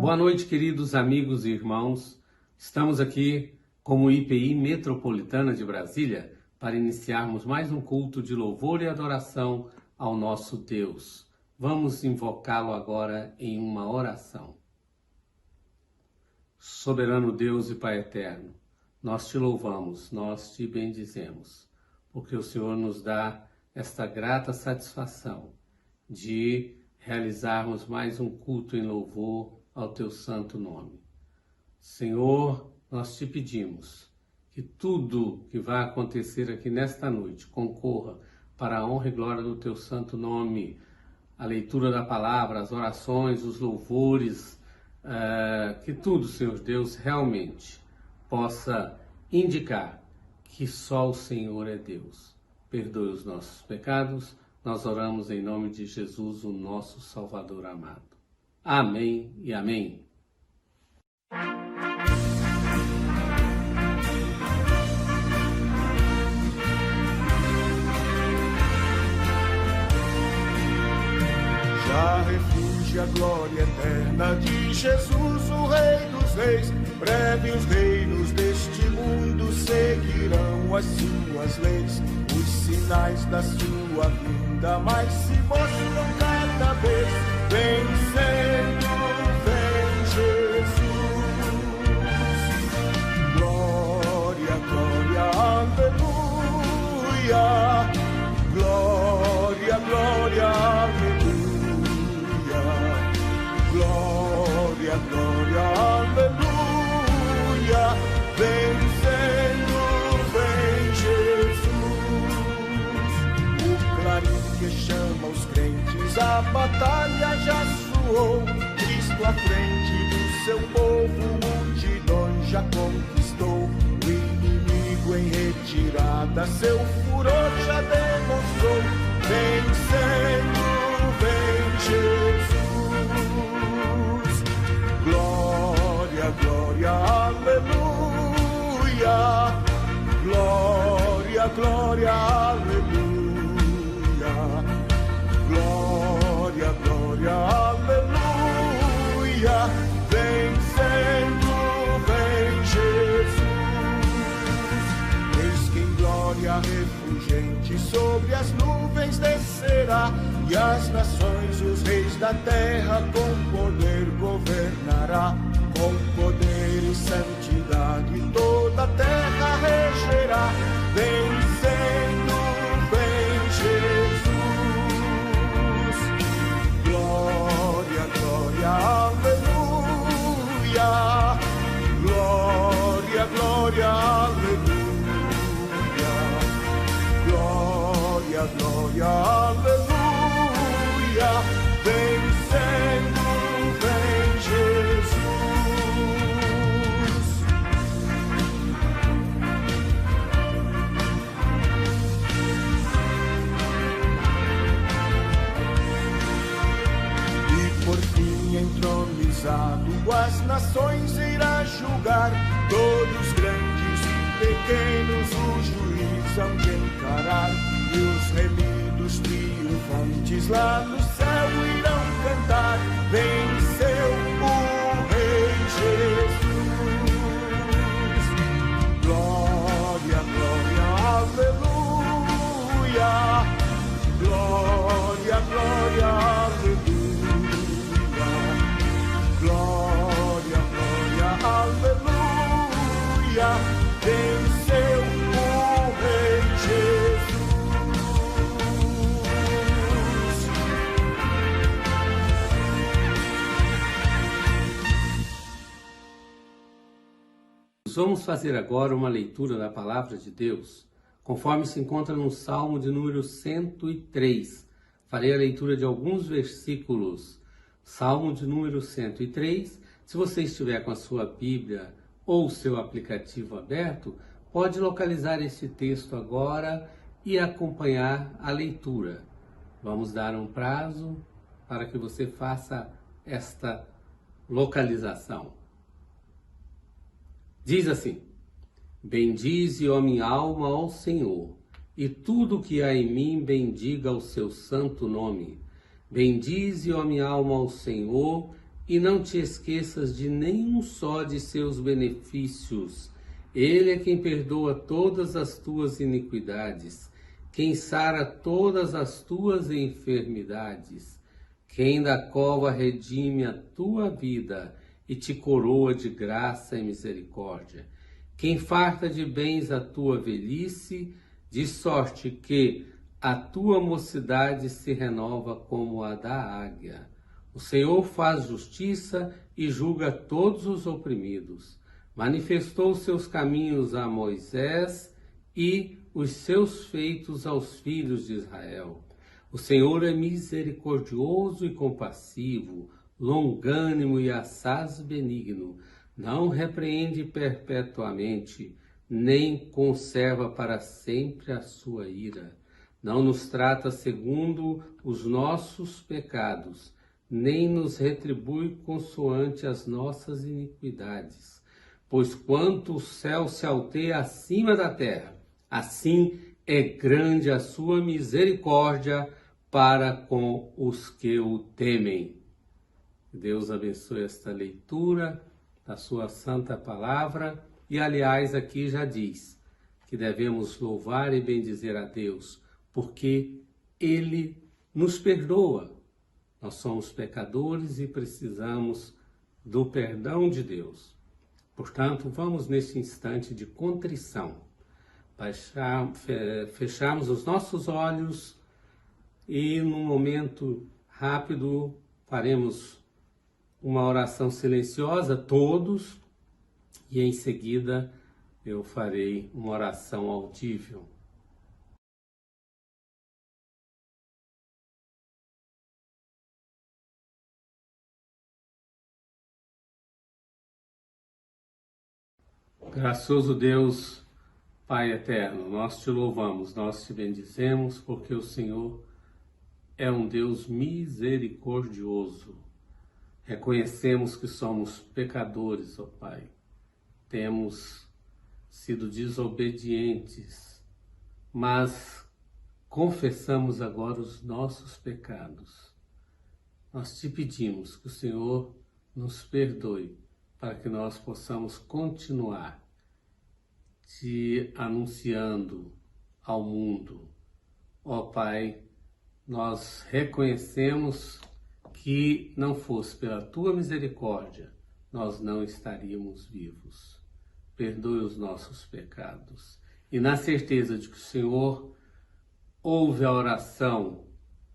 Boa noite, queridos amigos e irmãos. Estamos aqui como IPI Metropolitana de Brasília para iniciarmos mais um culto de louvor e adoração ao nosso Deus. Vamos invocá-lo agora em uma oração. Soberano Deus e Pai eterno, nós te louvamos, nós te bendizemos, porque o Senhor nos dá esta grata satisfação de realizarmos mais um culto em louvor ao teu santo nome. Senhor, nós te pedimos que tudo que vai acontecer aqui nesta noite concorra para a honra e glória do teu santo nome, a leitura da palavra, as orações, os louvores, que tudo, Senhor Deus, realmente possa indicar que só o Senhor é Deus. Perdoe os nossos pecados, nós oramos em nome de Jesus, o nosso Salvador amado. Amém e amém. Já refúgio a glória eterna de Jesus, o Rei dos Reis. Breve os reinos deste mundo seguirão as suas leis. Os sinais da sua vinda mais se mostram cada vez. Vencendo, vem Jesus. Glória, glória, aleluia. Glória, glória, aleluia. Glória, glória, aleluia. Vencendo, vem Jesus. O clarim que chama os crentes, a batalha já soou. Cristo à frente do seu povo, multidões já conquistou. O inimigo em retirada, seu furor já demonstrou. Vencendo, vem Jesus. Glória, glória, aleluia. Glória, glória, aleluia. Glória, glória, aleluia. Vencendo, vem Jesus. Eis que em glória refulgente sobre as nuvens descerá, e as nações, os reis da terra, com poder governará. Com poder e santidade toda a terra regerá. Vencendo, vem Jesus. Glória, glória, aleluia. Glória, glória, aleluia. Glória, glória, aleluia. Vencendo, vem Jesus. E por fim entronizado as nações irá julgar, todos grandes e pequenos o juiz hão de encarar. E os remidos triunfantes lá no céu irão cantar. Venceu o Rei Jesus. Glória, glória, aleluia. Glória, glória, aleluia. Glória, glória, aleluia. Venceu o Rei Jesus. Vamos fazer agora uma leitura da Palavra de Deus, conforme se encontra no Salmo de número 103. Farei a leitura de alguns versículos. Salmo de número 103. Se você estiver com a sua Bíblia ou seu aplicativo aberto, pode localizar este texto agora e acompanhar a leitura. Vamos dar um prazo para que você faça esta localização. Diz assim: bendize, ó minha alma, ao Senhor, e tudo que há em mim bendiga o seu santo nome. Bendize, ó minha alma, ao Senhor, e não te esqueças de nenhum só de seus benefícios. Ele é quem perdoa todas as tuas iniquidades, quem sara todas as tuas enfermidades, quem da cova redime a tua vida e te coroa de graça e misericórdia, quem farta de bens a tua velhice, de sorte que a tua mocidade se renova como a da águia. O Senhor faz justiça e julga todos os oprimidos. Manifestou seus caminhos a Moisés e os seus feitos aos filhos de Israel. O Senhor é misericordioso e compassivo, longânimo e assaz benigno. Não repreende perpetuamente, nem conserva para sempre a sua ira. Não nos trata segundo os nossos pecados, nem nos retribui consoante as nossas iniquidades. Pois quanto o céu se alteia acima da terra, assim é grande a sua misericórdia para com os que o temem. Deus abençoe esta leitura da sua santa palavra. E aliás, aqui já diz que devemos louvar e bendizer a Deus, porque Ele nos perdoa. Nós somos pecadores e precisamos do perdão de Deus. Portanto, vamos neste instante de contrição, fecharmos os nossos olhos e num momento rápido faremos uma oração silenciosa, todos, e em seguida eu farei uma oração audível. Gracioso Deus, Pai eterno, nós te louvamos, nós te bendizemos, porque o Senhor é um Deus misericordioso. Reconhecemos que somos pecadores, ó Pai. Temos sido desobedientes, mas confessamos agora os nossos pecados. Nós te pedimos que o Senhor nos perdoe, para que nós possamos continuar te anunciando ao mundo. Ó Pai, nós reconhecemos que não fosse pela tua misericórdia, nós não estaríamos vivos. Perdoe os nossos pecados. E na certeza de que o Senhor ouve a oração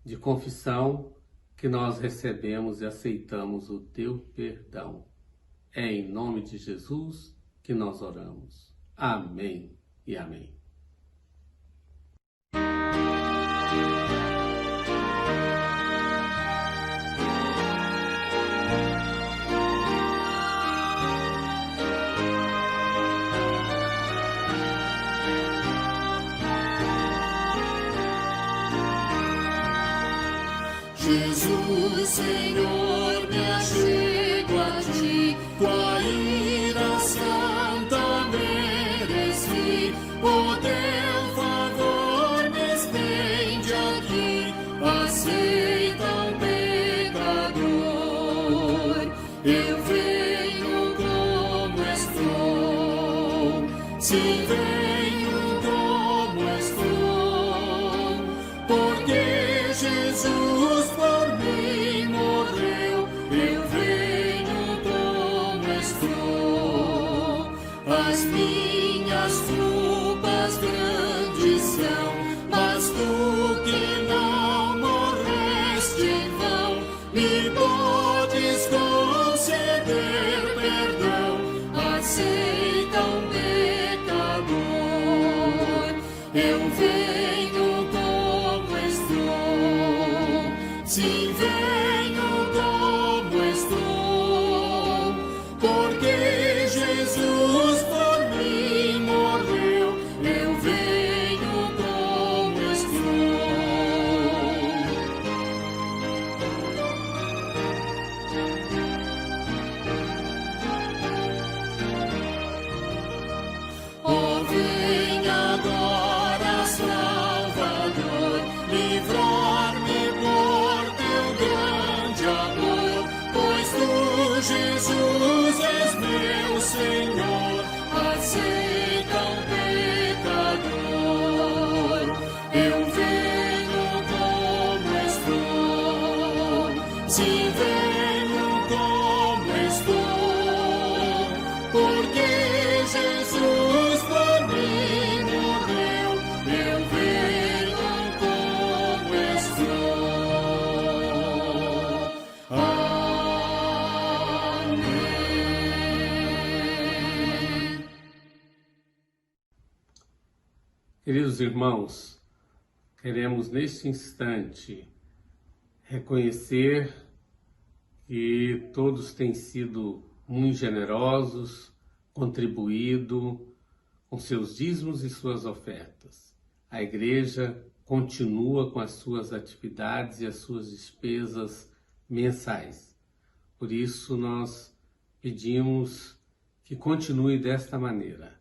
de confissão, que nós recebemos e aceitamos o teu perdão. É em nome de Jesus que nós oramos. Amém e amém. Jesus, Senhor, me achego a ti, tua ira santa mereci, o teu favor me estende aqui, aceita um pecador, eu venho como estou, sim, venho como estou, porque Jesus por mim morreu, eu venho como estou. As minhas culpas grandes são, mas tu que não morreste em vão, me podes conceder perdão, aceita um pecador, eu venho como estou, sim, venho como estou, porque Jesus por mim Queridos irmãos, queremos neste instante reconhecer que todos têm sido muito generosos, contribuído com seus dízimos e suas ofertas. A igreja continua com as suas atividades e as suas despesas mensais. Por isso nós pedimos que continue desta maneira,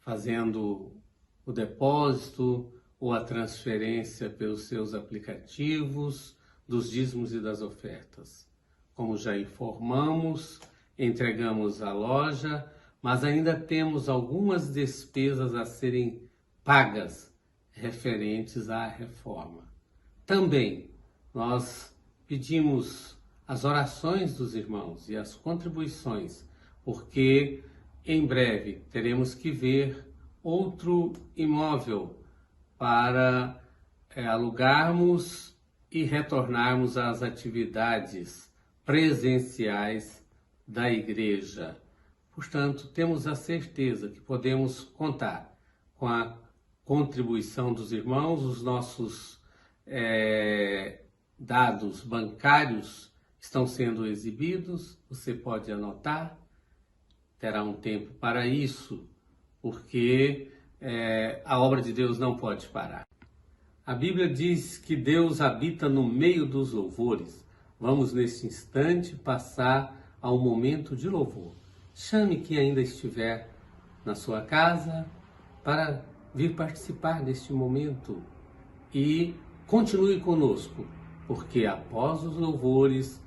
fazendo o depósito ou a transferência pelos seus aplicativos dos dízimos e das ofertas. Como já informamos, entregamos a loja, mas ainda temos algumas despesas a serem pagas referentes à reforma. Também nós pedimos as orações dos irmãos e as contribuições, porque em breve teremos que ver outro imóvel para alugarmos e retornarmos às atividades presenciais da igreja. Portanto, temos a certeza que podemos contar com a contribuição dos irmãos. Os nossos dados bancários estão sendo exibidos, você pode anotar, terá um tempo para isso, porque a obra de Deus não pode parar. A Bíblia diz que Deus habita no meio dos louvores. Vamos nesse instante passar a um momento de louvor. Chame quem ainda estiver na sua casa para vir participar deste momento e continue conosco, porque após os louvores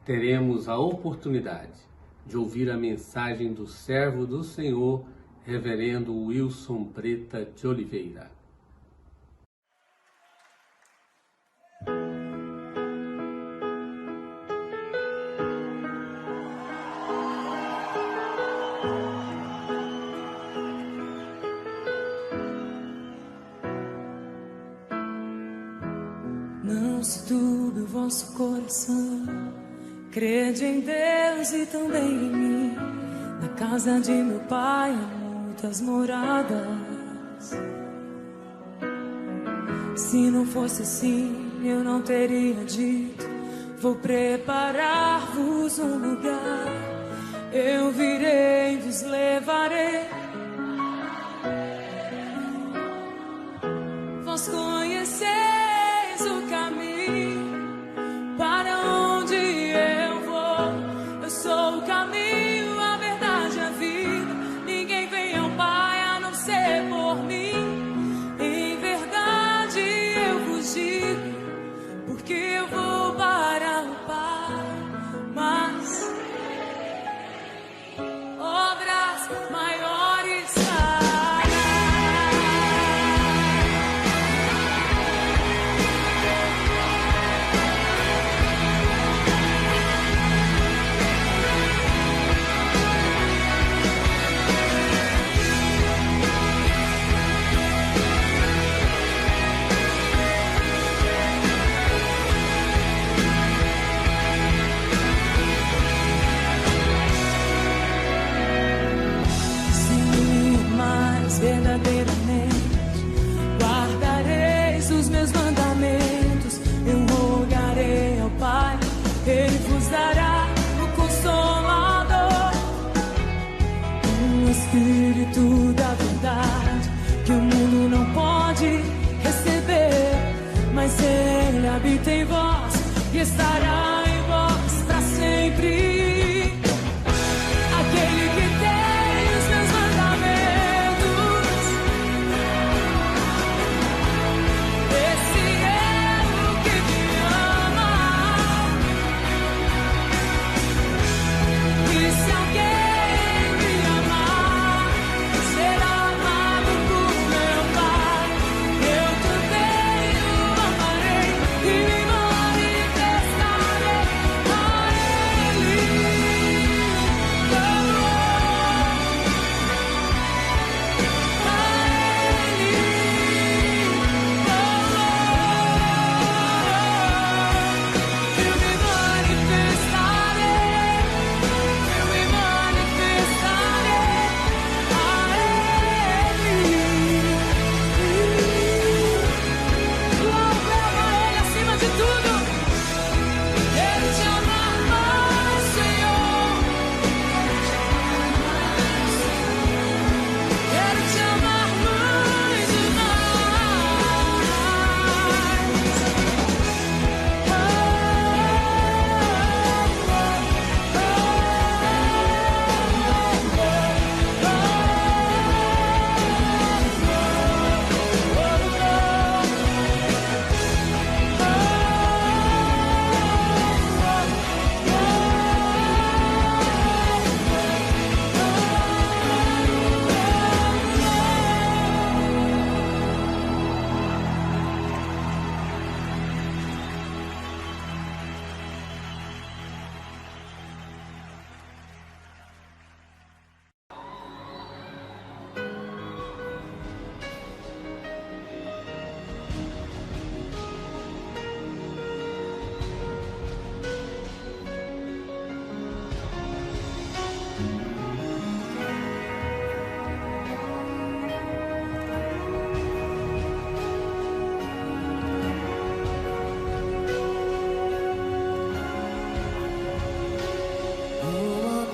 teremos a oportunidade de ouvir a mensagem do servo do Senhor, Reverendo Wilson Preta de Oliveira. Não se turbe o vosso coração, crede em Deus e também em mim. Na casa de meu pai há muitas moradas. Se não fosse assim, eu não teria dito: vou preparar-vos um lugar. Eu virei e vos levarei. Vós conheceis o caminho para onde eu vou. Eu sou o caminho, a verdade e a vida. Ninguém vem ao Pai a não ser por mim. Em verdade eu vos digo, porque eu vou para o Pai. Mas obras maiores fará. Verdadeiramente guardareis os meus mandamentos. Eu rogarei ao Pai, Ele vos dará o Consolador, o Espírito da verdade, que o mundo não pode receber, mas Ele habita em vós e estará em vós para sempre. Aquele que tem os meus mandamentos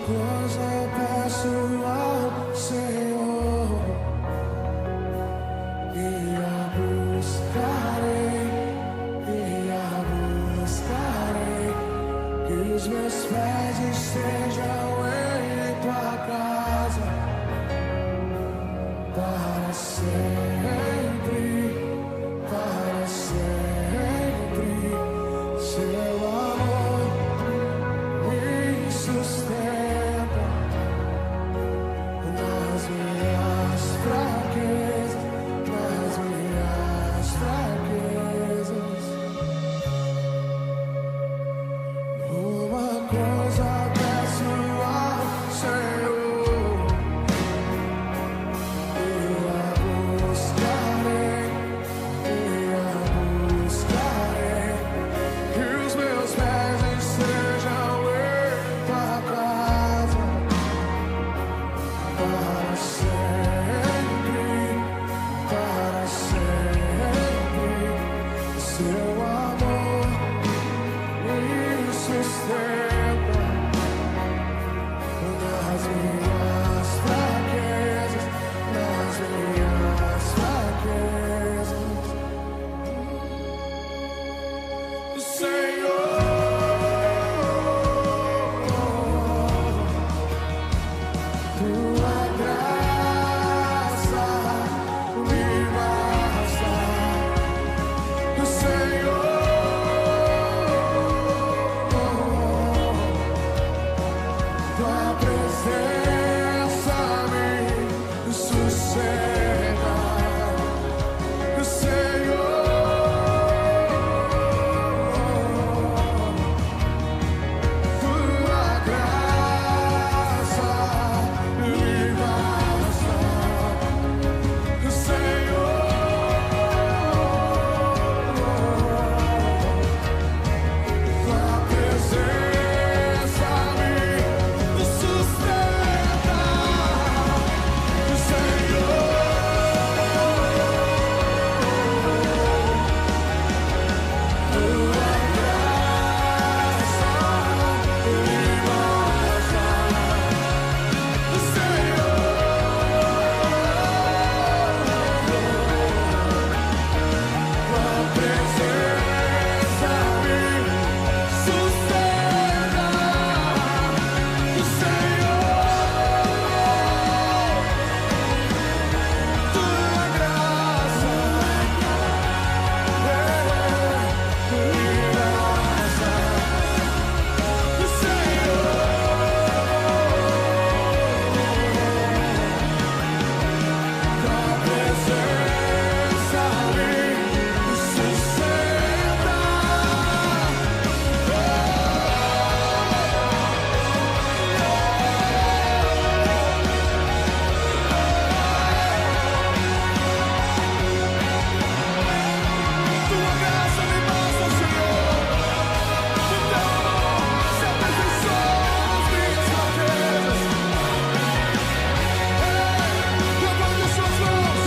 coisa eu peço ao Senhor, e a buscarei, que os meus pés estejam em tua casa para sempre, para sempre. Seu amor me sustenta nas minhas fraquezas, nas minhas fraquezas. Uma coisa peço ao Senhor, e a buscarei, que os meus pés estejam em tua casa para sempre, para sempre. Seu amor me sustenta nas minhas fraquezas, nas minhas fraquezas. Senhor, tua graça me basta. Senhor, tua presença me sossega. Senhor, tua graça me basta. Senhor, tua presença me sustenta. Senhor, tua graça me basta. Senhor, tua presença me sustenta. Senhor, tua graça me basta. Senhor, tua presença me sustenta. Tua graça me basta, Senhor. O teu amor se aperfeiçoa nas minhas fraquezas. Levante as suas mãos.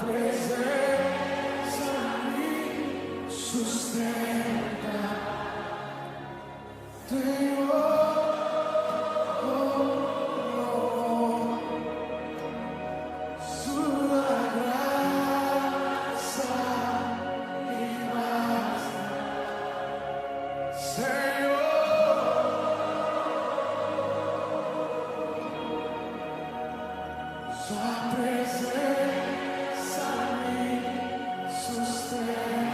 Presença me sustenta. Sua graça me basta. Senhor, sua presença me sustenta.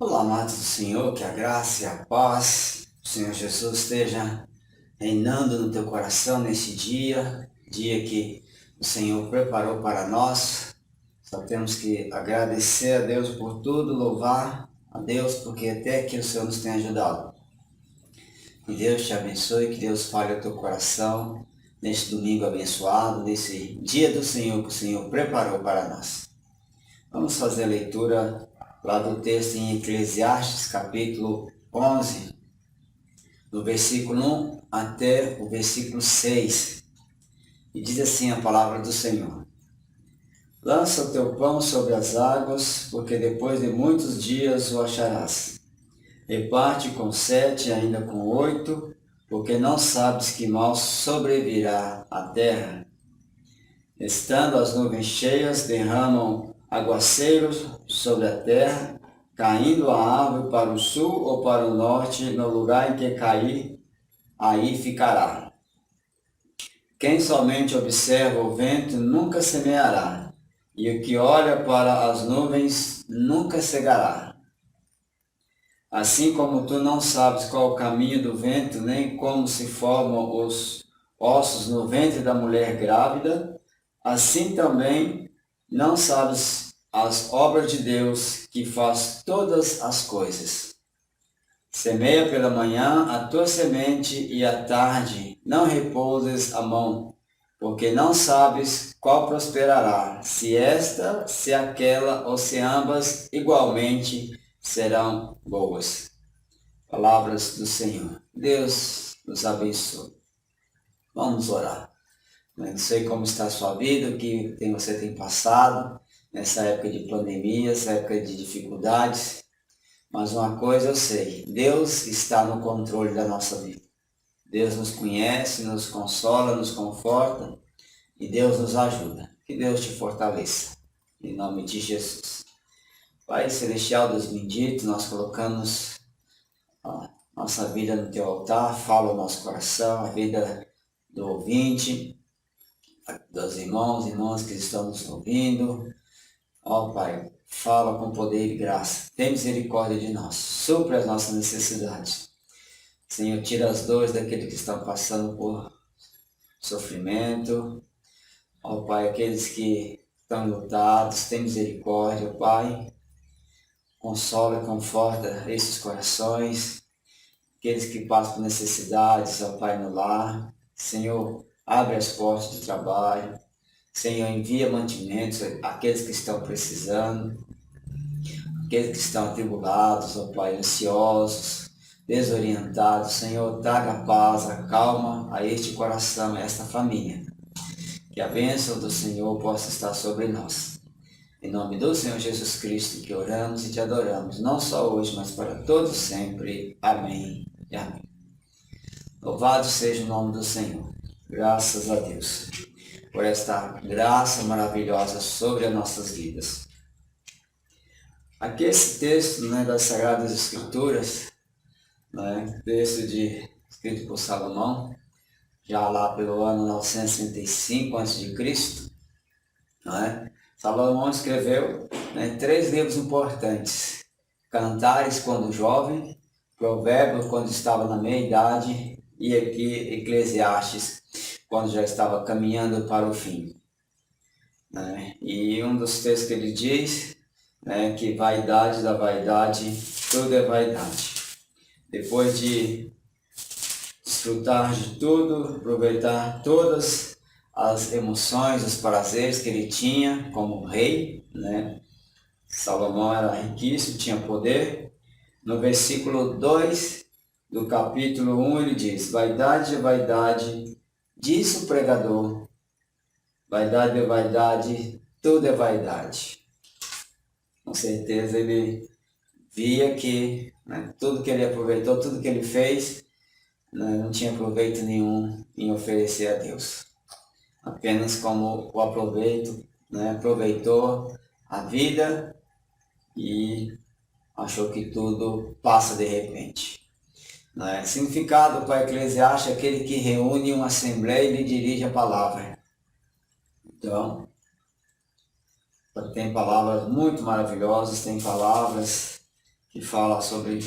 Olá, amados do Senhor, que a graça e a paz do Senhor Jesus esteja reinando no teu coração nesse dia que o Senhor preparou para nós. Só temos que agradecer a Deus por tudo, louvar a Deus, porque até aqui o Senhor nos tem ajudado. Que Deus te abençoe, que Deus fale ao teu coração neste domingo abençoado, nesse dia do Senhor que o Senhor preparou para nós. Vamos fazer a leitura lá do texto em Eclesiastes, capítulo 11, do versículo 1 até o versículo 6. E diz assim a palavra do Senhor: Lança o teu pão sobre as águas, porque depois de muitos dias o acharás. Reparte com 7, ainda com 8, porque não sabes que mal sobrevirá à terra. Estando as nuvens cheias, derramam aguaceiros sobre a terra, caindo a árvore para o sul ou para o norte, no lugar em que cair, aí ficará. Quem somente observa o vento nunca semeará, e o que olha para as nuvens nunca cegará. Assim como tu não sabes qual o caminho do vento, nem como se formam os ossos no ventre da mulher grávida, assim também não sabes as obras de Deus, que faz todas as coisas. Semeia pela manhã a tua semente, e à tarde não repouses a mão, porque não sabes qual prosperará, se esta, se aquela, ou se ambas igualmente serão boas. Palavras do Senhor. Deus nos abençoe. Vamos orar. Não sei como está a sua vida, o que você tem passado nessa época de pandemia, essa época de dificuldades. Mas uma coisa eu sei, Deus está no controle da nossa vida. Deus nos conhece, nos consola, nos conforta e Deus nos ajuda. Que Deus te fortaleça. Em nome de Jesus. Pai Celestial, Deus bendito, nós colocamos a nossa vida no teu altar, fala o nosso coração, a vida do ouvinte, dos irmãos e irmãs que estão nos ouvindo. Ó Pai, fala com poder e graça. Tem misericórdia de nós. Supre as nossas necessidades. Senhor, tira as dores daqueles que estão passando por sofrimento. Ó Pai, aqueles que estão lutados, tem misericórdia, Pai. Consola e conforta esses corações. Aqueles que passam por necessidades, ó Pai, no lar. Senhor, abre as portas do trabalho. Senhor, envia mantimentos àqueles que estão precisando, aqueles que estão atribulados, ó Pai, ansiosos, desorientados. Senhor, traga paz, calma a este coração, a esta família. Que a bênção do Senhor possa estar sobre nós. Em nome do Senhor Jesus Cristo, que oramos e te adoramos, não só hoje, mas para todos sempre. Amém e amém. Louvado seja o nome do Senhor. Graças a Deus por esta graça maravilhosa sobre as nossas vidas. Aqui esse texto, das Sagradas Escrituras, texto escrito por Salomão, já lá pelo ano 965 a.C., Salomão escreveu 3 livros importantes: Cantares quando jovem, Provérbios quando estava na meia-idade, e aqui Eclesiastes, quando já estava caminhando para o fim. E um dos textos que ele diz, que vaidade da vaidade, tudo é vaidade. Depois de desfrutar de tudo, aproveitar todas as emoções, os prazeres que ele tinha como rei, Salomão era riquíssimo, tinha poder. No versículo 2 do capítulo 1 ele diz: vaidade é vaidade, disse o pregador, vaidade é vaidade, tudo é vaidade. Com certeza ele via que tudo que ele aproveitou, tudo que ele fez, não tinha proveito nenhum em oferecer a Deus. Apenas como o aproveitou a vida e achou que tudo passa de repente. Significado para Eclesiastes é aquele que reúne uma assembleia e lhe dirige a palavra. Então, tem palavras muito maravilhosas, tem palavras que fala sobre,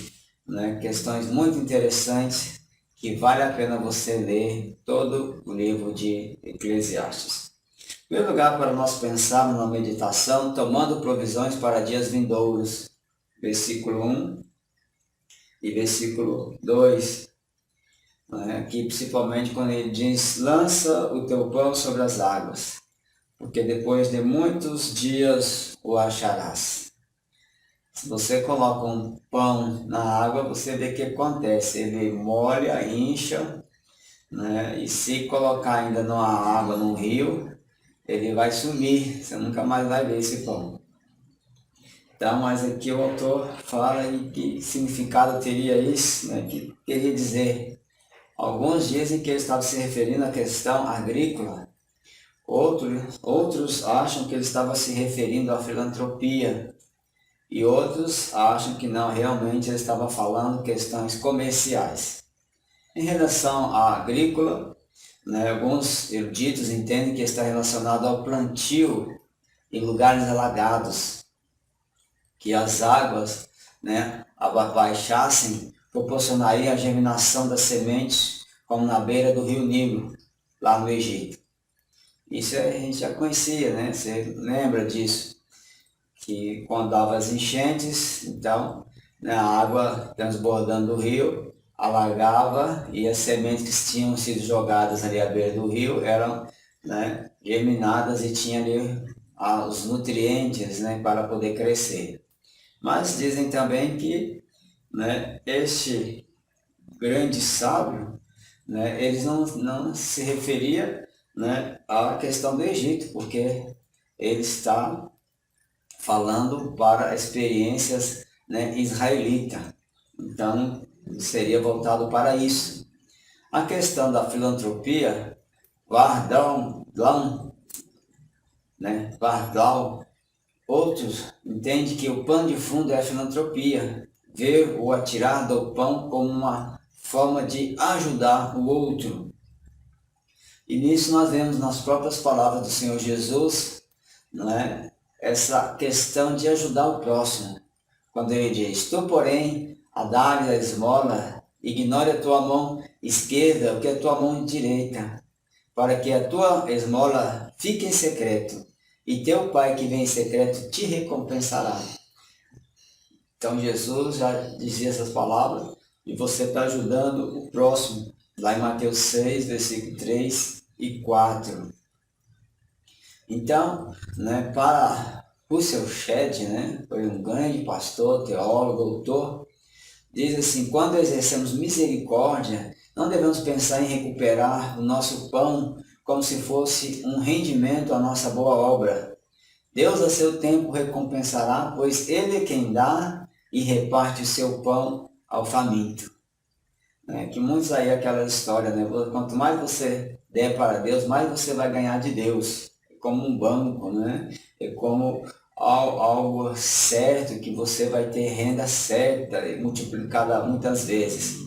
né, questões muito interessantes que vale a pena você ler todo o livro de Eclesiastes. Em primeiro lugar, para nós pensarmos na meditação, tomando provisões para dias vindouros, versículo 1 e versículo 2, né, aqui principalmente quando ele diz, lança o teu pão sobre as águas, porque depois de muitos dias o acharás. Se você coloca um pão na água, você vê o que acontece, ele molha, incha, né, e se colocar ainda numa água, num rio, ele vai sumir, você nunca mais vai ver esse pão. Então, mas aqui o autor fala em que significado teria isso, né? Que queria dizer. Alguns dizem que ele estava se referindo à questão agrícola, outros acham que ele estava se referindo à filantropia, e outros acham que não, realmente ele estava falando questões comerciais. Em relação à agrícola, né, alguns eruditos entendem que está relacionado ao plantio em lugares alagados, que as águas, né, abaixassem, proporcionaria a germinação das sementes, como na beira do rio Nilo, lá no Egito. Isso a gente já conhecia, né? Você lembra disso? Que quando dava as enchentes, então, né, a água transbordando do rio, alagava e as sementes que tinham sido jogadas ali à beira do rio eram, né, germinadas e tinham ali os nutrientes, né, para poder crescer. Mas dizem também que, né, este grande sábio, né, eles não se referia, né, à questão do Egito, porque ele está falando para experiências, né, israelitas. Então, seria voltado para isso. A questão da filantropia, Vardão, né, Vardal, outros entendem que o pano de fundo é a filantropia, ver o atirar do pão como uma forma de ajudar o outro. E nisso nós vemos nas próprias palavras do Senhor Jesus, né, essa questão de ajudar o próximo. Quando ele diz, tu porém, a dar-lhe a esmola, ignore a tua mão esquerda o que é a tua mão direita, para que a tua esmola fique em secreto, e teu Pai que vem em secreto te recompensará. Então Jesus já dizia essas palavras, e você está ajudando o próximo, lá em Mateus 6, versículo 3 e 4. Então, né, para Russell Shedd, né, foi um grande pastor, teólogo, doutor, diz assim, quando exercemos misericórdia, não devemos pensar em recuperar o nosso pão como se fosse um rendimento à nossa boa obra. Deus a seu tempo recompensará, pois Ele é quem dá e reparte o seu pão ao faminto. Que muitos aí aquela história, né? Quanto mais você der para Deus, mais você vai ganhar de Deus. É como um banco, né? É como algo certo, que você vai ter renda certa e multiplicada muitas vezes.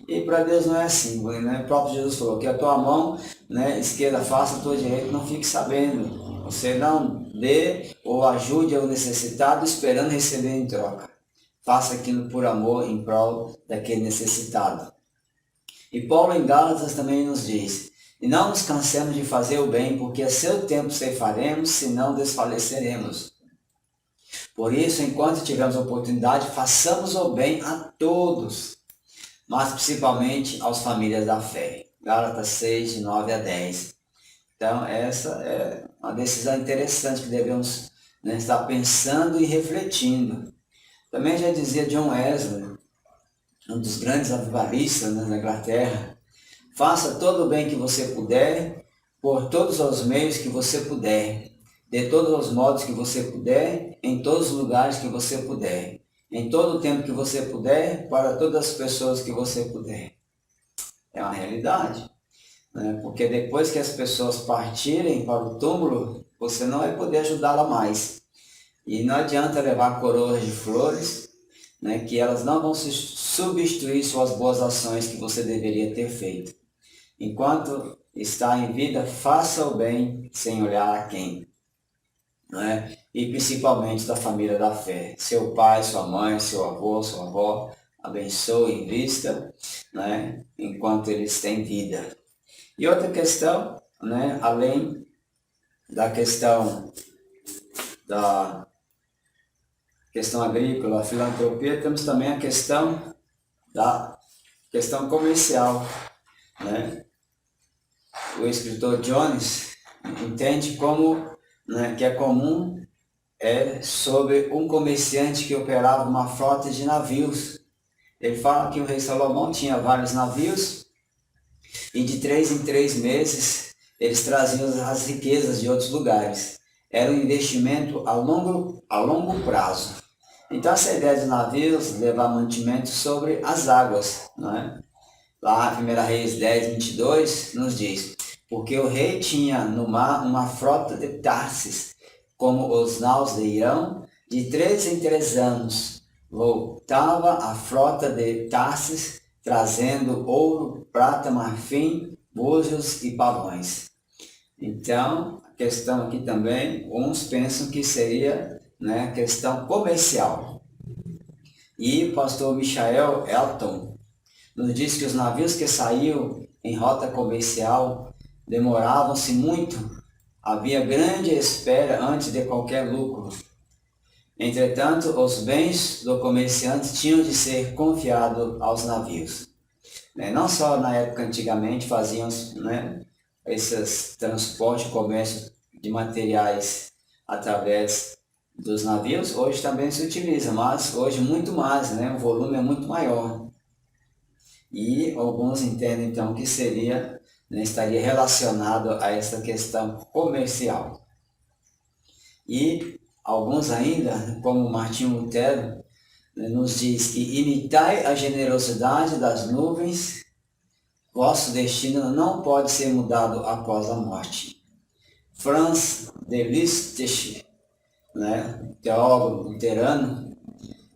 E para Deus não é assim, né? O próprio Jesus falou que a tua mão, né, esquerda faça, a tua direita não fique sabendo. Você não dê ou ajude ao necessitado esperando receber em troca. Faça aquilo por amor em prol daquele necessitado. E Paulo em Gálatas também nos diz, e não nos cansemos de fazer o bem, porque a seu tempo ceifaremos, senão desfaleceremos. Por isso, enquanto tivermos oportunidade, façamos o bem a todos, mas principalmente às famílias da fé. Gálatas 6, de 9 a 10. Então, essa é uma decisão interessante que devemos, né, estar pensando e refletindo. Também já dizia John Wesley, um dos grandes avivalistas, né, na Inglaterra, faça todo o bem que você puder, por todos os meios que você puder, de todos os modos que você puder, em todos os lugares que você puder, em todo o tempo que você puder, para todas as pessoas que você puder. É uma realidade, né? Porque depois que as pessoas partirem para o túmulo, você não vai poder ajudá-la mais. E não adianta levar coroas de flores, né, que elas não vão substituir suas boas ações que você deveria ter feito. Enquanto está em vida, faça o bem sem olhar a quem. né? E principalmente da família da fé. Seu pai, sua mãe, seu avô, sua avó, abençoe e invista, né? Enquanto eles têm vida. E outra questão, né? Além da questão agrícola, a filantropia, temos também a questão da questão comercial, né? O escritor Jones entende como, né, que é comum sobre um comerciante que operava uma frota de navios. Ele fala que o rei Salomão tinha vários navios e de 3 em 3 meses eles traziam as riquezas de outros lugares. Era um investimento a longo prazo. Então essa ideia de navios levar mantimento sobre as águas, não é? Lá, 1 Reis 10, 22, nos diz: porque o rei tinha no mar uma frota de Tarsis, como os naus de Irão, de 3 em 3 anos. Voltava a frota de Tarsis, trazendo ouro, prata, marfim, búzios e pavões. Então, a questão aqui também, uns pensam que seria, né, questão comercial. E o pastor Michael Elton nos diz que os navios que saíam em rota comercial demoravam-se muito, havia grande espera antes de qualquer lucro. Entretanto, os bens do comerciante tinham de ser confiados aos navios. Não só na época antigamente faziam, né, esses transporte e comércio de materiais através dos navios, hoje também se utiliza, mas hoje muito mais, né? O volume é muito maior. E alguns entendem então que seria, né, estaria relacionado a essa questão comercial. E alguns ainda, como Martinho Lutero, né, nos diz que imitai a generosidade das nuvens, vosso destino não pode ser mudado após a morte. Franz de Liszt, né, teólogo luterano,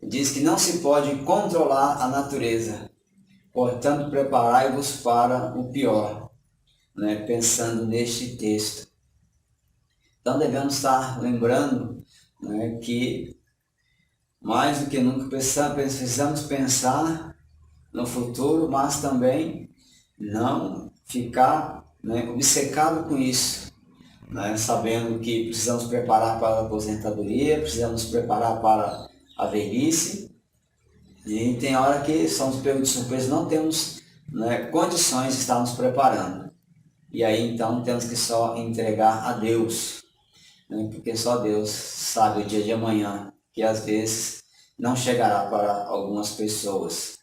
diz que não se pode controlar a natureza, portanto preparai-vos para o pior, né, pensando neste texto. Então devemos estar lembrando, né, que mais do que nunca precisamos pensar no futuro, mas também não ficar, né, obcecado com isso, né, sabendo que precisamos preparar para a aposentadoria, precisamos preparar para a velhice, e tem hora que somos pegos de surpresa, não temos, né, condições de estar nos preparando. E aí então temos que só entregar a Deus, né, porque só Deus sabe o dia de amanhã, que às vezes não chegará para algumas pessoas.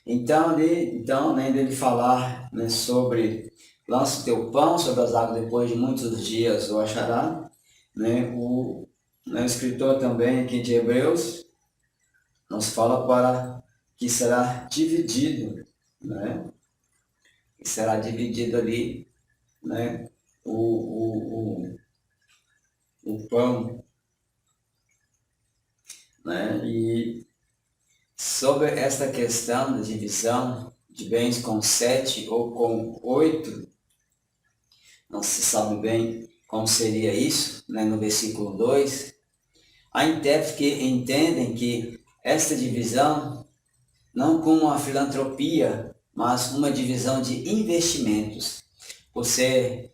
Então, além dele falar, né, sobre lance teu pão sobre as águas depois de muitos dias o achará, né, o escritor também aqui de Hebreus nos fala para que será dividido, né, que será dividido ali, né, o pão, né, e sobre esta questão da divisão de bens com 7 ou com 8, não se sabe bem como seria isso, né, no versículo 2, há intérpretes que entendem que esta divisão, não como uma filantropia, mas uma divisão de investimentos. Por ser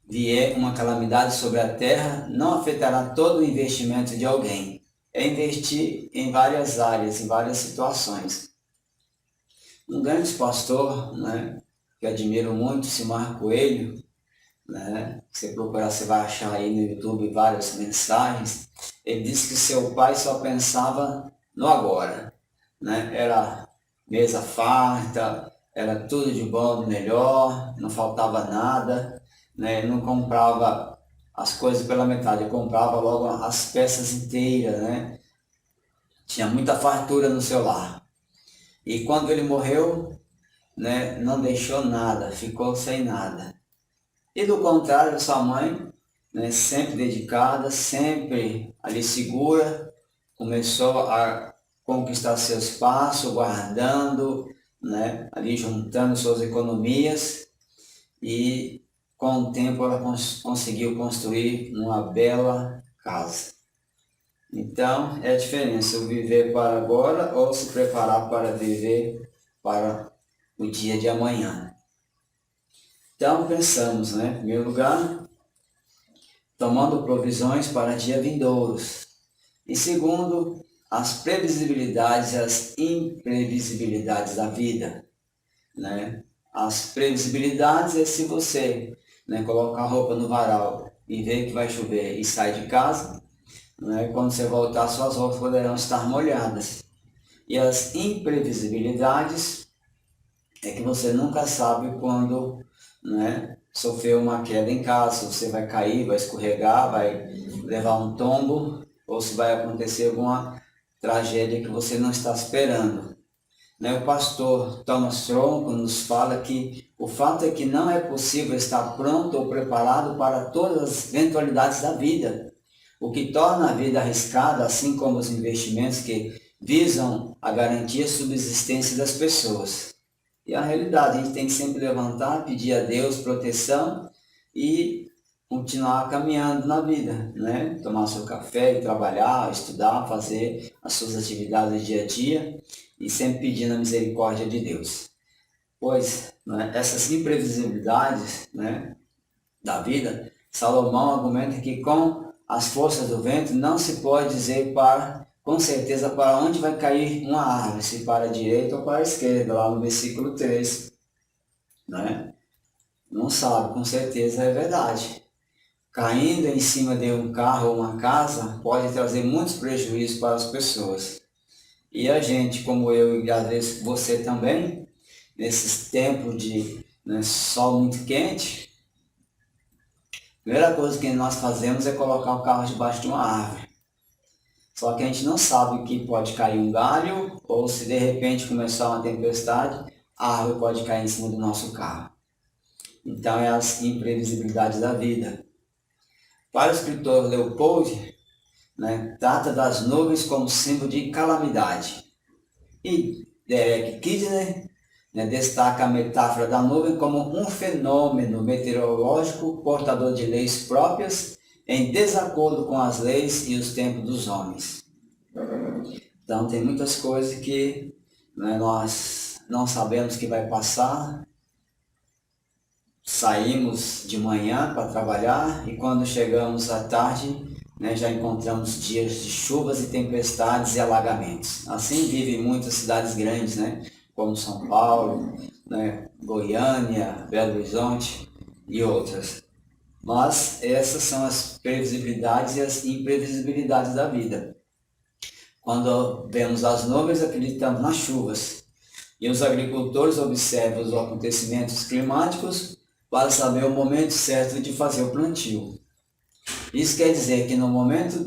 vier uma calamidade sobre a terra, não afetará todo o investimento de alguém. É investir em várias áreas, em várias situações. Um grande pastor, né, que eu admiro muito, Simar Coelho, né, se você procurar, você vai achar aí no YouTube várias mensagens. Ele disse que seu pai só pensava no agora, né? Era mesa farta, era tudo de bom, de melhor, não faltava nada, né? Ele não comprava as coisas pela metade, ele comprava logo as peças inteiras, né? Tinha muita fartura no seu lar. E quando ele morreu, né, não deixou nada, ficou sem nada. E do contrário, sua mãe, né, sempre dedicada, sempre ali segura, começou a conquistar seu espaço, guardando, né, ali juntando suas economias, e com o tempo ela conseguiu construir uma bela casa. Então, é a diferença, o viver para agora ou se preparar para viver para o dia de amanhã. Então, pensamos, né? Em primeiro lugar, tomando provisões para dia vindouros. Em segundo, as previsibilidades e as imprevisibilidades da vida, né? As previsibilidades é se você, né, colocar a roupa no varal e ver que vai chover e sai de casa, né? Quando você voltar, suas roupas poderão estar molhadas. E as imprevisibilidades é que você nunca sabe quando, né, sofrer uma queda em casa, se você vai cair, vai escorregar, vai levar um tombo, ou se vai acontecer alguma tragédia que você não está esperando. O pastor Thomas Tronco nos fala que o fato é que não é possível estar pronto ou preparado para todas as eventualidades da vida, o que torna a vida arriscada, assim como os investimentos que visam a garantia e subsistência das pessoas. E a realidade, a gente tem que sempre levantar, pedir a Deus proteção e continuar caminhando na vida, né? Tomar seu café, trabalhar, estudar, fazer as suas atividades do dia a dia e sempre pedindo a misericórdia de Deus. Pois, né, essas imprevisibilidades, né, da vida, Salomão argumenta que com as forças do vento não se pode dizer com certeza para onde vai cair uma árvore, se para a direita ou para a esquerda, lá no versículo 3. Né? Não sabe, com certeza é verdade. Caindo em cima de um carro ou uma casa pode trazer muitos prejuízos para as pessoas. E a gente, como eu e às vezes você também, nesses tempos de, né, sol muito quente, a primeira coisa que nós fazemos é colocar o carro debaixo de uma árvore. Só que a gente não sabe que pode cair um galho ou se de repente começar uma tempestade, a árvore pode cair em cima do nosso carro. Então é as imprevisibilidades da vida. Para o escritor Leopold, né, trata das nuvens como símbolo de calamidade. E Derek Kidner, né, destaca a metáfora da nuvem como um fenômeno meteorológico portador de leis próprias em desacordo com as leis e os tempos dos homens. Então tem muitas coisas que, né, nós não sabemos que vai passar. Saímos de manhã para trabalhar e quando chegamos à tarde, né, já encontramos dias de chuvas e tempestades e alagamentos. Assim vivem muitas cidades grandes, né, como São Paulo, né, Goiânia, Belo Horizonte e outras. Mas essas são as previsibilidades e as imprevisibilidades da vida. Quando vemos as nuvens, acreditamos nas chuvas. E os agricultores observam os acontecimentos climáticos para saber o momento certo de fazer o plantio. Isso quer dizer que no momento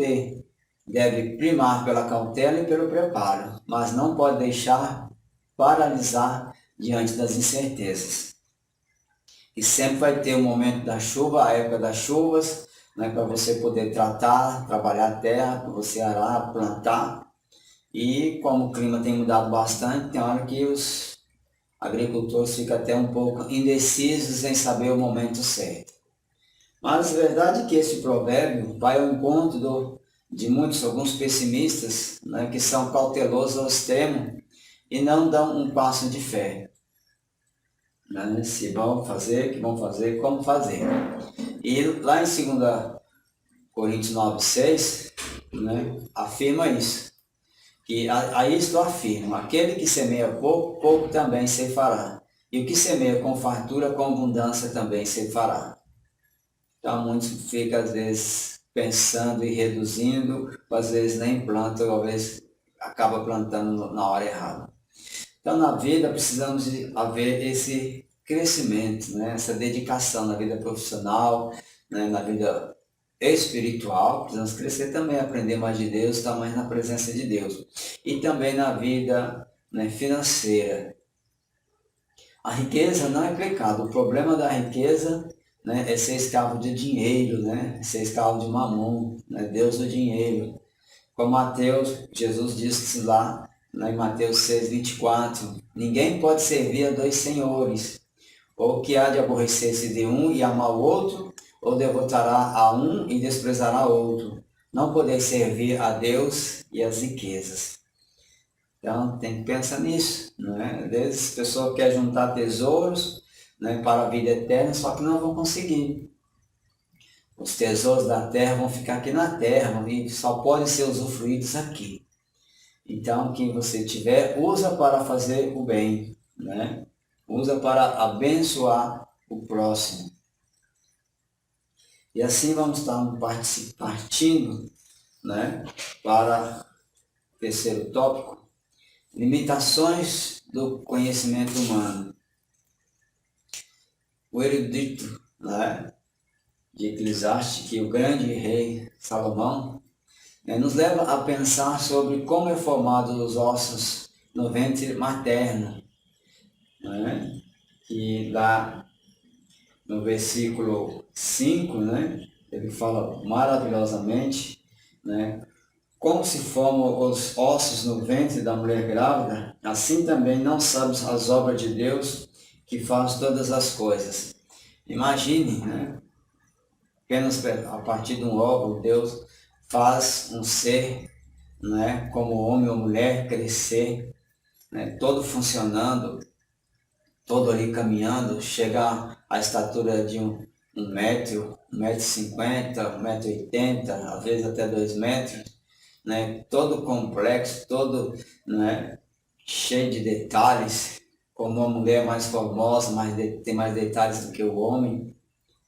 deve primar pela cautela e pelo preparo, mas não pode deixar paralisar diante das incertezas. E sempre vai ter o momento da chuva, a época das chuvas, né, para você poder trabalhar a terra, para você arar, plantar. E como o clima tem mudado bastante, tem hora que os agricultores ficam até um pouco indecisos em saber o momento certo. Mas a verdade é que esse provérbio vai ao encontro de alguns pessimistas, né, que são cautelosos ao extremo e não dão um passo de fé. Né? Se vão fazer, que vão fazer, como fazer. E lá em 2 Coríntios 9:6, né, afirma isso. Que a isto afirma, aquele que semeia pouco, pouco também ceifará. E o que semeia com fartura, com abundância também ceifará. Então muitos ficam às vezes pensando e reduzindo, às vezes nem planta, ou às vezes acaba plantando na hora errada. Então na vida precisamos haver esse crescimento, né? Essa dedicação na vida profissional, né? Na vida espiritual, precisamos crescer também, aprender mais de Deus, estar mais na presença de Deus. E também na vida, né, financeira. A riqueza não é pecado, o problema da riqueza, né, é ser escravo de dinheiro, né? Ser escravo de mamon, né? Deus do dinheiro. Como Jesus disse lá, em Mateus 6:24, ninguém pode servir a dois senhores, Ou que há de aborrecer-se de um e amar o outro, ou devotará a um e desprezará outro. Não podeis servir a Deus e as riquezas. Então, tem que pensar nisso, não é? Às vezes a pessoa quer juntar tesouros, né, para a vida eterna, só que não vão conseguir. Os tesouros da terra vão ficar aqui na terra e só podem ser usufruídos aqui. Então, quem você tiver, usa para fazer o bem, né? Usa para abençoar o próximo. E assim vamos estar partindo, né, para o terceiro tópico, limitações do conhecimento humano. O erudito, né, de Eclesiastes, que o grande rei Salomão, nos leva a pensar sobre como é formado os ossos no ventre materno, né? Que lá no versículo 5, né, ele fala maravilhosamente, né, como se formam os ossos no ventre da mulher grávida, assim também não sabes as obras de Deus que faz todas as coisas. Imagine, né, apenas a partir de um óvulo, Deus faz um ser, né, como homem ou mulher, crescer, né, todo funcionando, todo ali caminhando, chegar à estatura de um metro, 1,50 m, 1,80 m, às vezes até 2 metros, né, todo complexo, todo, né, cheio de detalhes, como uma mulher mais formosa, tem mais detalhes do que o homem.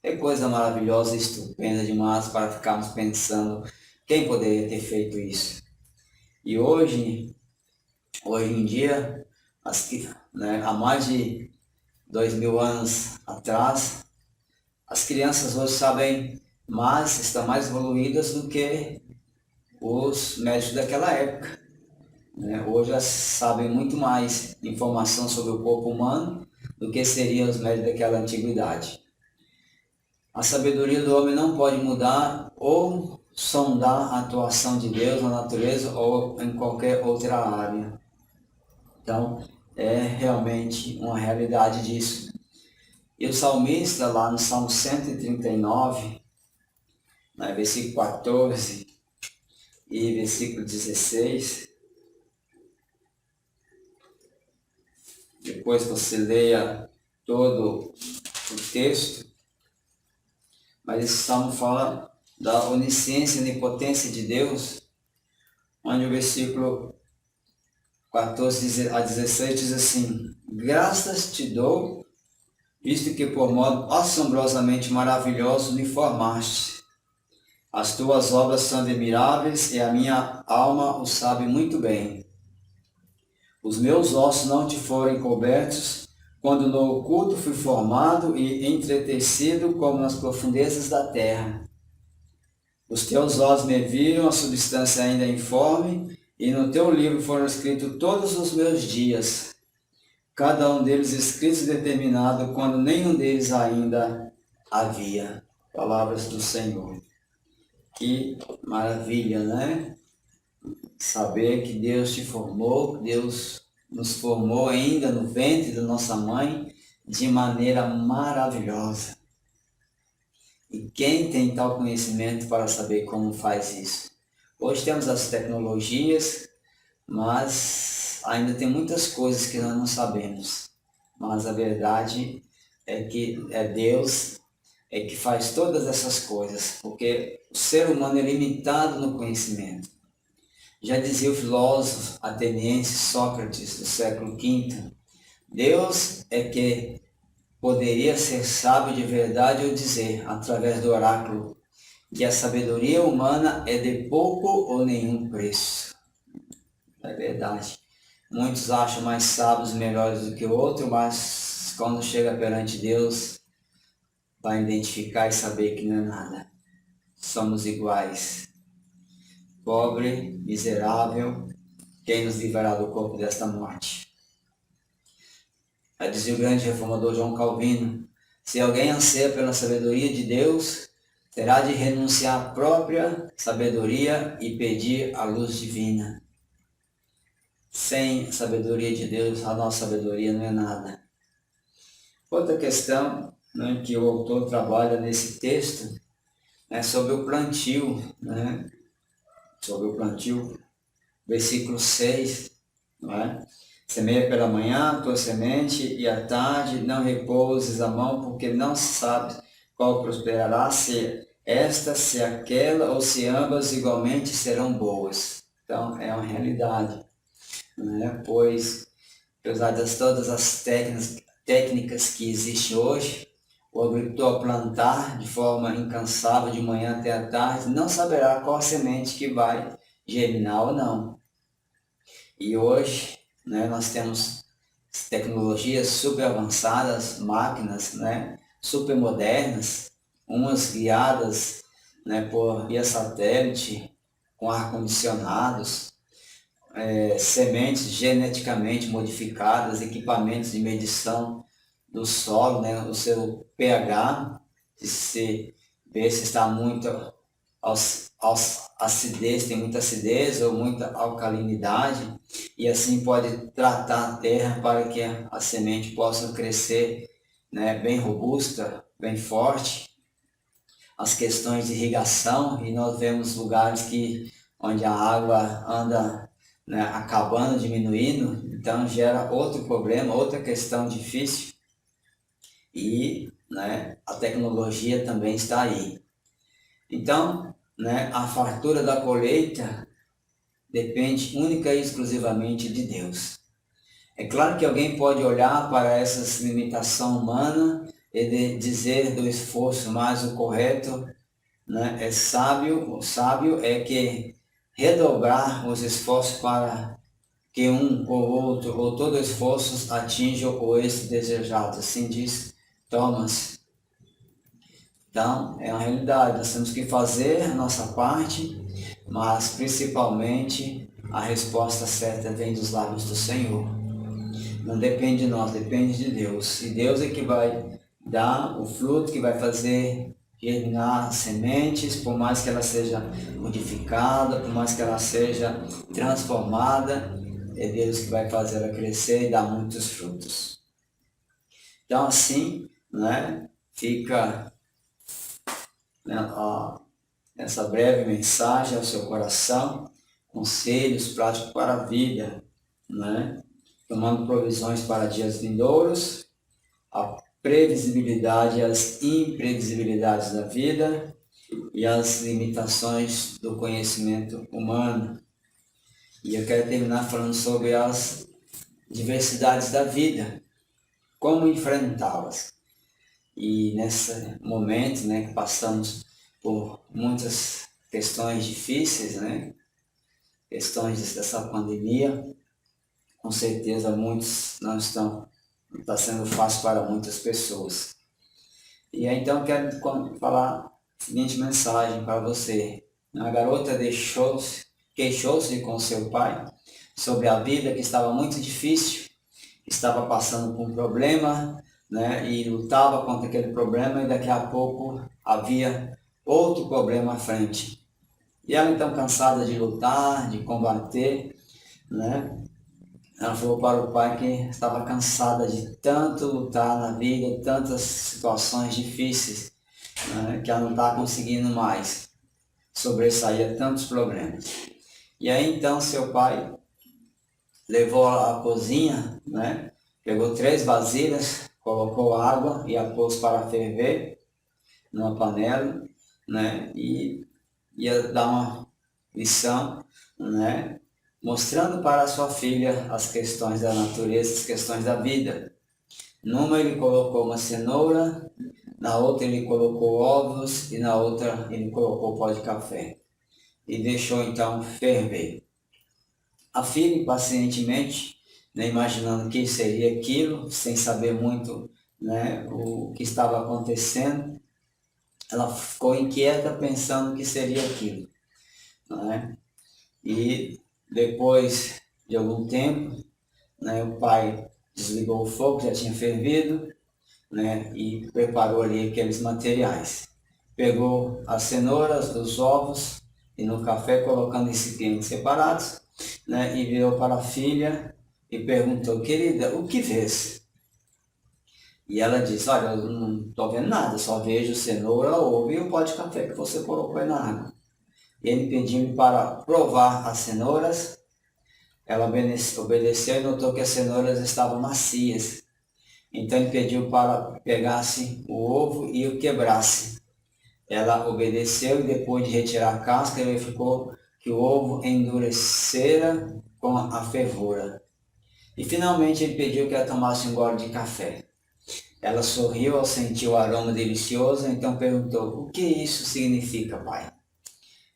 É coisa maravilhosa e estupenda demais para ficarmos pensando quem poderia ter feito isso. E hoje em dia, né, há mais de 2000 anos atrás, as crianças hoje sabem mais, estão mais evoluídas do que os médicos daquela época, né? Hoje elas sabem muito mais informação sobre o corpo humano do que seriam os médicos daquela antiguidade. A sabedoria do homem não pode mudar ou sondar a atuação de Deus na natureza ou em qualquer outra área. Então, é realmente uma realidade disso. E o salmista, lá no Salmo 139, né, versículo 14 e versículo 16, depois você leia todo o texto, mas esse salmo fala da onisciência e onipotência de Deus, onde o versículo 14 a 16 diz assim: graças te dou, visto que por modo assombrosamente maravilhoso me formaste. As tuas obras são admiráveis e a minha alma o sabe muito bem. Os meus ossos não te foram encobertos, quando no oculto fui formado e entretecido como nas profundezas da terra. Os teus olhos me viram a substância ainda informe, e no teu livro foram escritos todos os meus dias, cada um deles escrito e determinado, quando nenhum deles ainda havia. Palavras do Senhor. Que maravilha, né? Saber que Deus te formou, Deus nos formou ainda no ventre da nossa mãe de maneira maravilhosa. E quem tem tal conhecimento para saber como faz isso? Hoje temos as tecnologias, mas ainda tem muitas coisas que nós não sabemos. Mas a verdade é que é Deus que faz todas essas coisas, porque o ser humano é limitado no conhecimento. Já dizia o filósofo ateniense Sócrates, do século V, Deus é que poderia ser sábio de verdade ou dizer, através do oráculo, que a sabedoria humana é de pouco ou nenhum preço. É verdade. Muitos acham mais sábios e melhores do que o outro, mas quando chega perante Deus, vai identificar e saber que não é nada. Somos iguais. Pobre, miserável, quem nos livrará do corpo desta morte? Já dizia o grande reformador João Calvino, se alguém anseia pela sabedoria de Deus, terá de renunciar à própria sabedoria e pedir a luz divina. Sem a sabedoria de Deus, a nossa sabedoria não é nada. Outra questão, né, que o autor trabalha nesse texto é sobre o plantio, né? Sobre o plantio, versículo 6, não é? Semeia pela manhã tua semente e à tarde não repouses a mão, porque não sabes qual prosperará, se esta, se aquela, ou se ambas igualmente serão boas. Então, é uma realidade, né? Pois, apesar de todas as técnicas que existem hoje, o agricultor, ao plantar de forma incansável de manhã até à tarde, não saberá qual semente que vai germinar ou não. E hoje, né, nós temos tecnologias super avançadas, máquinas, né, super modernas, umas guiadas, né, por via satélite, com ar-condicionados, sementes geneticamente modificadas, equipamentos de medição do solo, né, o seu pH, se ver se está muito acidez, tem muita acidez ou muita alcalinidade, e assim pode tratar a terra para que a semente possa crescer, né, bem robusta, bem forte. As questões de irrigação, e nós vemos lugares onde a água anda, né, acabando, diminuindo, então gera outro problema, outra questão difícil. E, né, a tecnologia também está aí. Então, né, a fartura da colheita depende única e exclusivamente de Deus. É claro que alguém pode olhar para essa limitação humana e dizer do esforço, mas o correto, né, é sábio. O sábio é que redobrar os esforços para que um ou outro, ou todo esforço atinja o êxito desejado. Assim diz Thomas. Então, é uma realidade, nós temos que fazer a nossa parte, mas principalmente a resposta certa vem dos lábios do Senhor. Não depende de nós, depende de Deus. E Deus é que vai dar o fruto, que vai fazer germinar as sementes, por mais que ela seja modificada, por mais que ela seja transformada, é Deus que vai fazer ela crescer e dar muitos frutos. Então, assim, né, fica, né, essa breve mensagem ao seu coração, conselhos práticos para a vida, né? Tomando provisões para dias vindouros, a previsibilidade e as imprevisibilidades da vida e as limitações do conhecimento humano. E eu quero terminar falando sobre as diversidades da vida, como enfrentá-las. E nesse momento, né, que passamos por muitas questões difíceis, né, questões dessa pandemia, com certeza muitos não está sendo fácil para muitas pessoas. E aí, então quero falar a seguinte mensagem para você. A garota queixou-se com seu pai sobre a vida que estava muito difícil, estava passando por um problema, né, e lutava contra aquele problema, e daqui a pouco havia outro problema à frente. E ela, então, cansada de lutar, de combater, né, ela falou para o pai que estava cansada de tanto lutar na vida, tantas situações difíceis, né, que ela não estava conseguindo mais sobressair a tantos problemas. E aí, então, seu pai levou à cozinha, né, pegou 3 vasilhas, colocou água e a pôs para ferver numa panela, né, e ia dar uma lição, né, mostrando para a sua filha as questões da natureza, as questões da vida. Numa ele colocou uma cenoura, na outra ele colocou ovos e na outra ele colocou pó de café. E deixou então ferver. A filha, pacientemente, né, imaginando o que seria aquilo, sem saber muito, né, o que estava acontecendo, ela ficou inquieta pensando o que seria aquilo, né? E depois de algum tempo, né, o pai desligou o fogo, já tinha fervido, né, e preparou ali aqueles materiais. Pegou as cenouras, os ovos e no café, colocando em recipientes separados, né, e virou para a filha e perguntou: querida, o que vês? E ela disse, olha, eu não estou vendo nada, só vejo cenoura, ovo e o pó de café que você colocou aí na água. Ele pediu-me para provar as cenouras. Ela obedeceu e notou que as cenouras estavam macias. Então ele pediu para pegasse o ovo e o quebrasse. Ela obedeceu e depois de retirar a casca, verificou que o ovo endurecera com a fervura. E finalmente ele pediu que ela tomasse um gole de café. Ela sorriu ao sentir o aroma delicioso, então perguntou, o que isso significa, pai?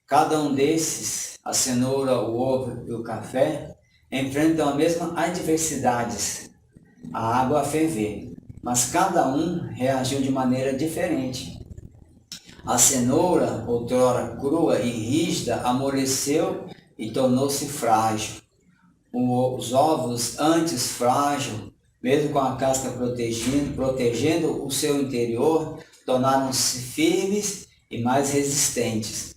Cada um desses, a cenoura, o ovo e o café, enfrentam as mesmas adversidades, a água a ferver, mas cada um reagiu de maneira diferente. A cenoura, outrora crua e rígida, amoleceu e tornou-se frágil. Os ovos, antes frágil, mesmo com a casca protegendo o seu interior, tornaram-se firmes e mais resistentes.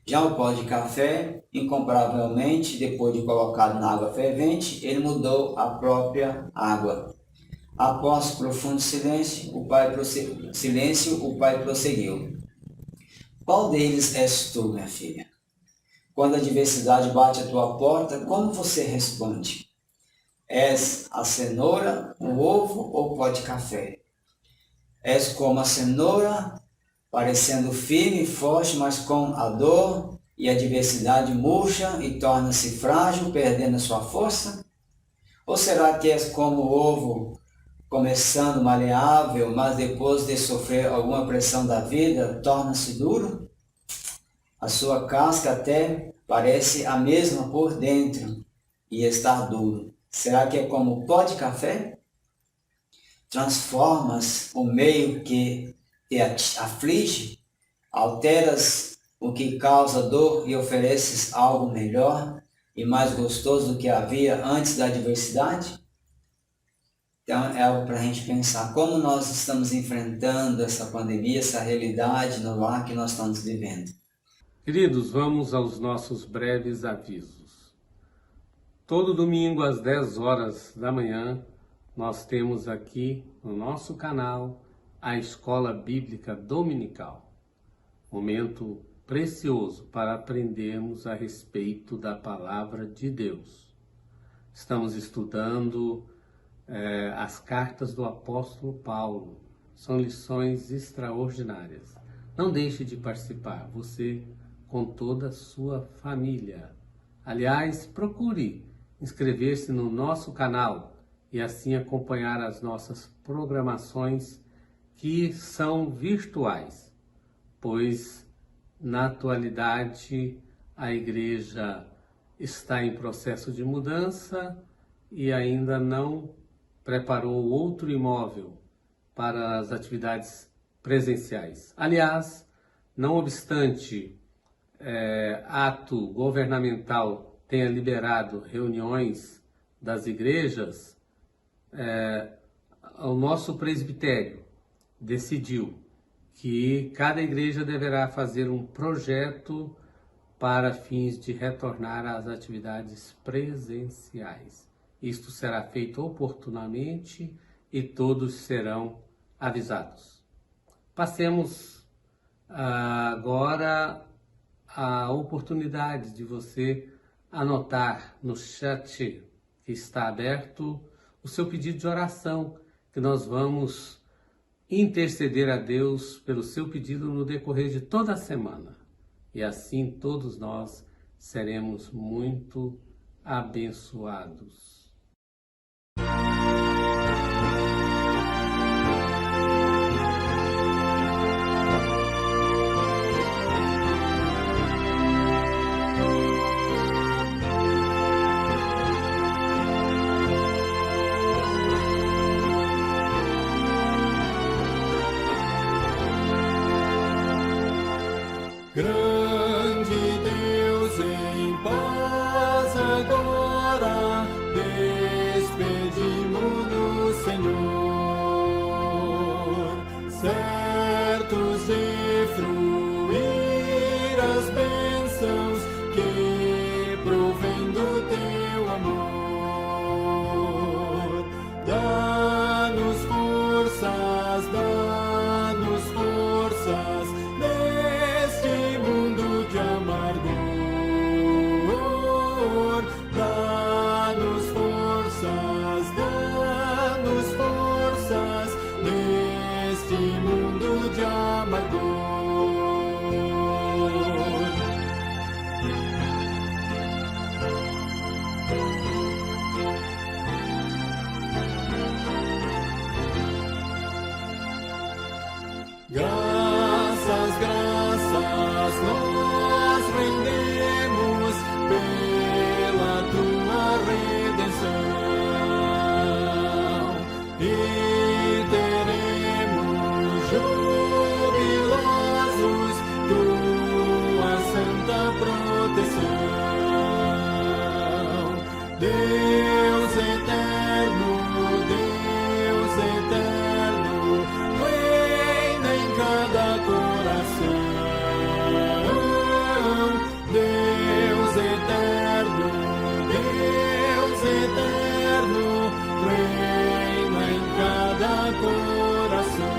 Já o pó de café, incomparavelmente, depois de colocado na água fervente, ele mudou a própria água. Após profundo silêncio, o pai prosseguiu. Qual deles és tu, minha filha? Quando a adversidade bate à tua porta, como você responde? És a cenoura, o ovo ou o pó de café? És como a cenoura, parecendo firme e forte, mas com a dor e a adversidade murcha e torna-se frágil, perdendo a sua força? Ou será que és como o ovo, começando maleável, mas depois de sofrer alguma pressão da vida, torna-se duro? A sua casca até parece a mesma por dentro e está duro. Será que é como o pó de café? Transformas o meio que te aflige, alteras o que causa dor e ofereces algo melhor e mais gostoso do que havia antes da adversidade? Então é algo para a gente pensar, como nós estamos enfrentando essa pandemia, essa realidade no lar que nós estamos vivendo. Queridos, vamos aos nossos breves avisos. Todo domingo às 10 horas da manhã, nós temos aqui no nosso canal a Escola Bíblica Dominical. Momento precioso para aprendermos a respeito da Palavra de Deus. Estamos estudando as cartas do apóstolo Paulo. São lições extraordinárias. Não deixe de participar, você com toda a sua família. Aliás, procure inscrever-se no nosso canal e assim acompanhar as nossas programações que são virtuais, pois na atualidade a igreja está em processo de mudança e ainda não preparou outro imóvel para as atividades presenciais. Aliás, não obstante ato governamental tenha liberado reuniões das igrejas, o nosso presbitério decidiu que cada igreja deverá fazer um projeto para fins de retornar às atividades presenciais. Isto será feito oportunamente e todos serão avisados. Passemos agora a oportunidade de você anotar no chat que está aberto o seu pedido de oração, que nós vamos interceder a Deus pelo seu pedido no decorrer de toda a semana. E assim todos nós seremos muito abençoados. Grande Deus, em paz agora despedimos do Senhor, certos de fruir as bênçãos que provém do teu amor. Dá-nos força nós rendemos pela tua redenção e teremos jubilosos tua santa proteção. Deus eterno, reina em cada coração. Deus eterno, reina em cada coração.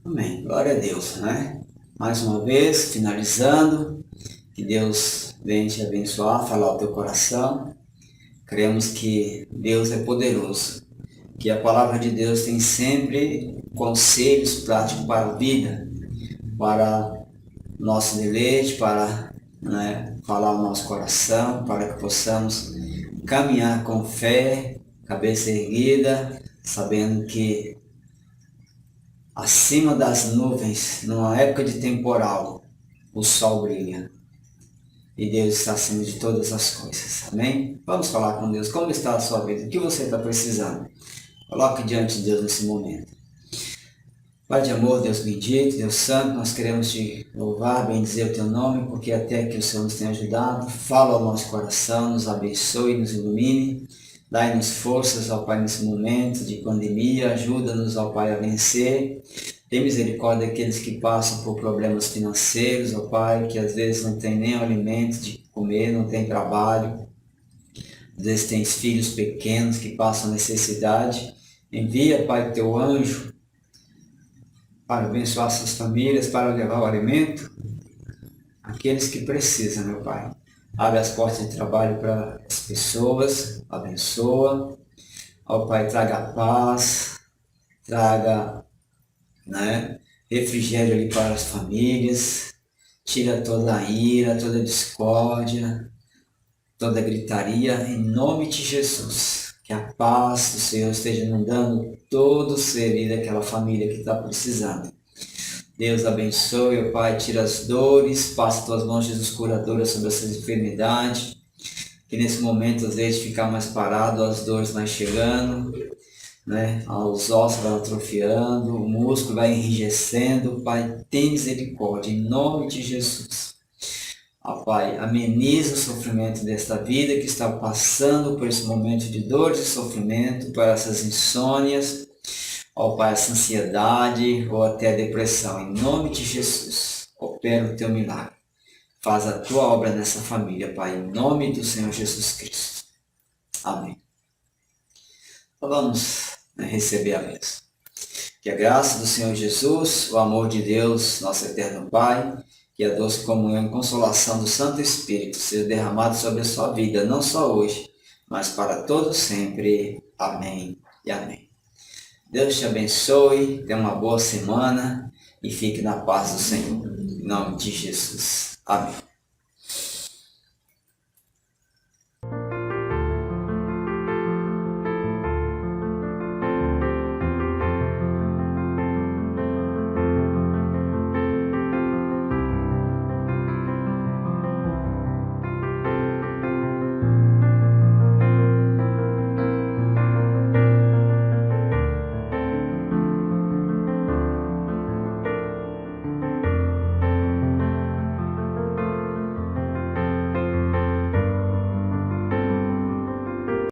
Amém. Glória a Deus, né? Mais uma vez, finalizando, que Deus venha te abençoar, falar ao teu coração. Cremos que Deus é poderoso, que a palavra de Deus tem sempre conselhos práticos para a vida, para nosso deleite, para falar ao nosso coração, para que possamos caminhar com fé, cabeça erguida, sabendo que acima das nuvens, numa época de temporal, o sol brilha. E Deus está acima de todas as coisas. Amém? Vamos falar com Deus. Como está a sua vida? O que você está precisando? Coloque diante de Deus nesse momento. Pai de amor, Deus bendito, Deus santo, nós queremos te louvar, bendizer o teu nome, porque até que o Senhor nos tenha ajudado. Fala ao nosso coração, nos abençoe, nos ilumine. Dai-nos forças, ó Pai, nesse momento de pandemia. Ajuda-nos, ó Pai, a vencer. Tem misericórdia daqueles que passam por problemas financeiros, ó Pai, que às vezes não tem nem alimento de comer, não tem trabalho. Às vezes tem filhos pequenos que passam necessidade. Envia, Pai, teu anjo para abençoar suas famílias, para levar o alimento àqueles que precisam, meu Pai. Abre as portas de trabalho para as pessoas, abençoa. Ó Pai, traga paz, traga refrigério ali para as famílias, tira toda a ira, toda a discórdia, toda a gritaria, em nome de Jesus. Que a paz do Senhor esteja inundando todo ser ali daquela família que está precisando. Deus abençoe, ó Pai, tira as dores, passa tuas mãos, Jesus, curadoras sobre essas enfermidades, que nesse momento às vezes ficar mais parado, as dores vai chegando, os ossos vão atrofiando, o músculo vai enrijecendo. Pai, tem misericórdia, em nome de Jesus. Ó Pai, ameniza o sofrimento desta vida que está passando por esse momento de dores e sofrimento, por essas insônias, ó Pai, essa ansiedade ou até a depressão. Em nome de Jesus, opera o teu milagre. Faz a tua obra nessa família, Pai, em nome do Senhor Jesus Cristo. Amém. Então vamos receber a bênção. Que a graça do Senhor Jesus, o amor de Deus, nosso eterno Pai, que a doce comunhão e consolação do Santo Espírito seja derramado sobre a sua vida, não só hoje, mas para todos sempre. Amém e amém. Deus te abençoe, tenha uma boa semana e fique na paz do Senhor. Em nome de Jesus. Amém.